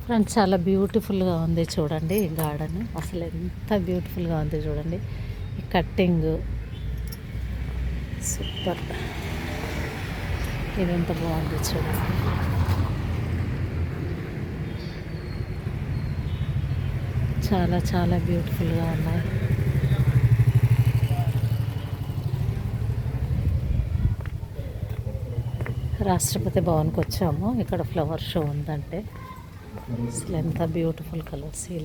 Friends చాలా బ్యూటిఫుల్గా ఉంది చూడండి ఈ గార్డెన్. అసలు ఎంత బ్యూటిఫుల్గా ఉంది చూడండి. ఈ కట్టింగ్ సూపర్. ఇది ఎంత బాగుంది చూడండి. చాలా చాలా బ్యూటిఫుల్గా ఉన్నాయి. రాష్ట్రపతి భవన్కి వచ్చాము. ఇక్కడ ఫ్లవర్ షో ఉందంటే అసలు ఎంత బ్యూటిఫుల్ కలర్స్. ఈ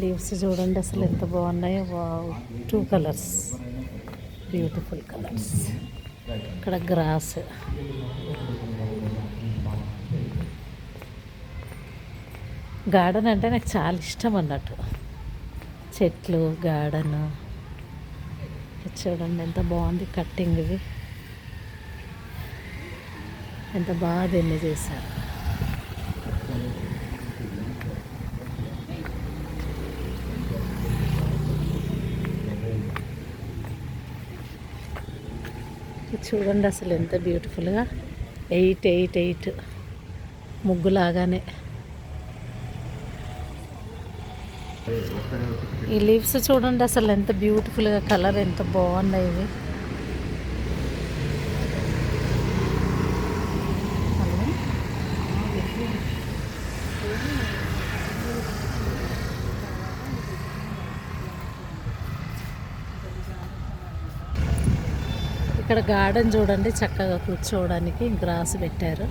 లీవ్స్ చూడండి అసలు ఎంత బాగున్నాయో. Wow, 2 colours, beautiful colours. ఇక్కడ గ్రాస్, గార్డెన్ అంటే నాకు చాలా ఇష్టం అన్నట్టు. చెట్లు, గార్డెన్ చూడండి ఎంత బాగుంది. కట్టింగ్ ఇవి ఎంత బాగా దీన్ని చేశారు. చూడండి అసలు ఎంత బ్యూటిఫుల్గా 8 ముగ్గులాగానే. ఈ లీవ్స్ చూడండి అసలు ఎంత బ్యూటిఫుల్గా, కలర్ ఎంత బాగున్నాయి ఇవి. ఇక్కడ గార్డెన్ చూడండి చక్కగా కూర్చోవడానికి గ్రాస్ పెట్టారు.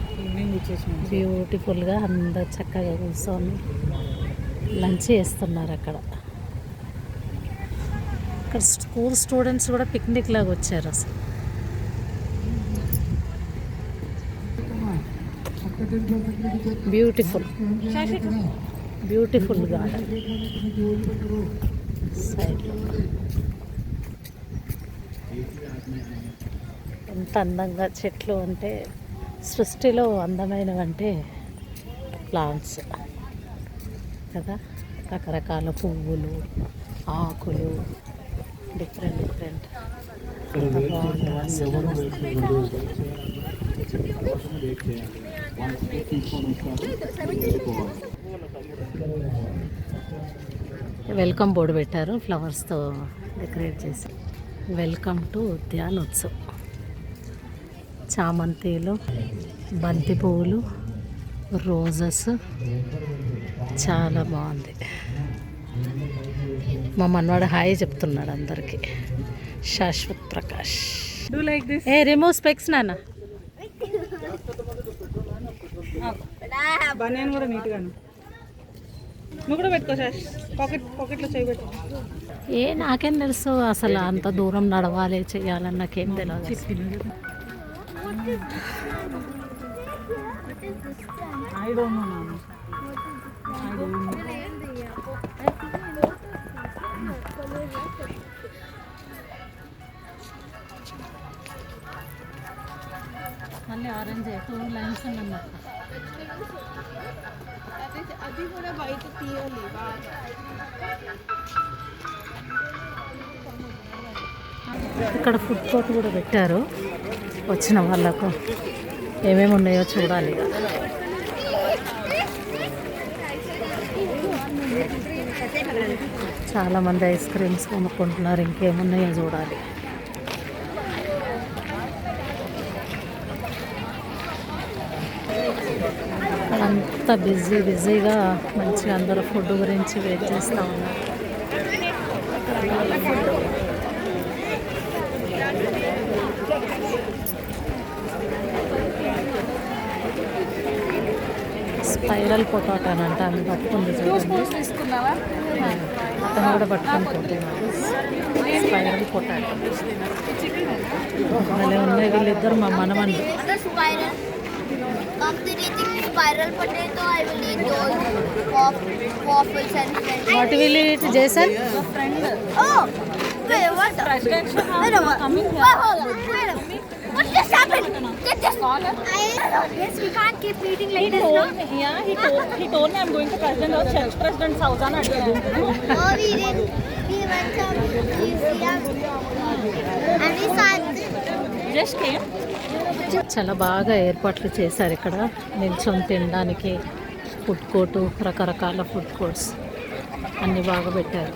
బ్యూటిఫుల్గా అందరు చక్కగా కూర్చొని లంచ్ చేస్తున్నారు. అక్కడ స్కూల్ స్టూడెంట్స్ కూడా పిక్నిక్ లాగా వచ్చారు. అసలు బ్యూటిఫుల్ గార్డెన్. సైడ్లో ఎంత అందంగా చెట్లు అంటే, సృష్టిలో అందమైనవంటే ప్లాంట్స్ కదా. రకరకాల పువ్వులు, ఆకులు, డిఫరెంట్ ఎంత బాగుంటుంది అసలు. వెల్కమ్ బోర్డు పెట్టారు ఫ్లవర్స్తో డెకరేట్ చేసి. Welcome to Udyanotsav. చామంతిలు, బంతి పువ్వులు, రోజెస్ చాలా బాగుంది. మా మనవాడు హాయ్ చెప్తున్నాడు అందరికి. శాశ్వత్ ప్రకాష్. ఏ రిమూవ్ స్పెక్స్ నాన్న. బనియన్ కూడా నీట్గా నువ్వు కూడా పెట్టుకో శాష్. పాకెట్లో చేయబెట్టు. నాకేం తెలుసు అసలు అంత దూరం నడవాలి చెయ్యాలని నాకేం తెలియదు. I don't know, Mama. I don't know. మళ్ళీ ఆరెంజ్ 2 లైన్స్ అన్నమాట. అది కూడా బయట తీయాలి. ఇక్కడ ఫుడ్ కోర్ట్ కూడా పెట్టారు. వచ్చిన వాళ్ళకు ఏమేమి ఉన్నాయో చూడాలి. చాలామంది ఐస్ క్రీమ్స్ కొనుక్కుంటున్నారు. ఇంకేమున్నాయో చూడాలి. అంతా బిజీగా మంచిగా అందరూ ఫుడ్ గురించి వెయిట్ చేస్తూ ఉన్నారు. స్పైరల్ పొటాటో అని అంటే ఆమె పట్టుకుంది చూడండి. అతను కూడా పట్టుకొని పోతున్నారు. స్పైరల్ పొటాటో భలే ఉన్నాయి. వీళ్ళిద్దరు మా మనమండి. What will it Jason? What just happened? Get this. Yes, we can't keep meeting like this. He told me I'm going to Czech President's house. Oh, we didn't. We went to museum and we saw it. Just came. చాలా బాగా ఏర్పాట్లు చేశారు ఇక్కడ నిల్చొని తినడానికి. Food court, రకరకాల food courts అన్నీ బాగా పెట్టారు.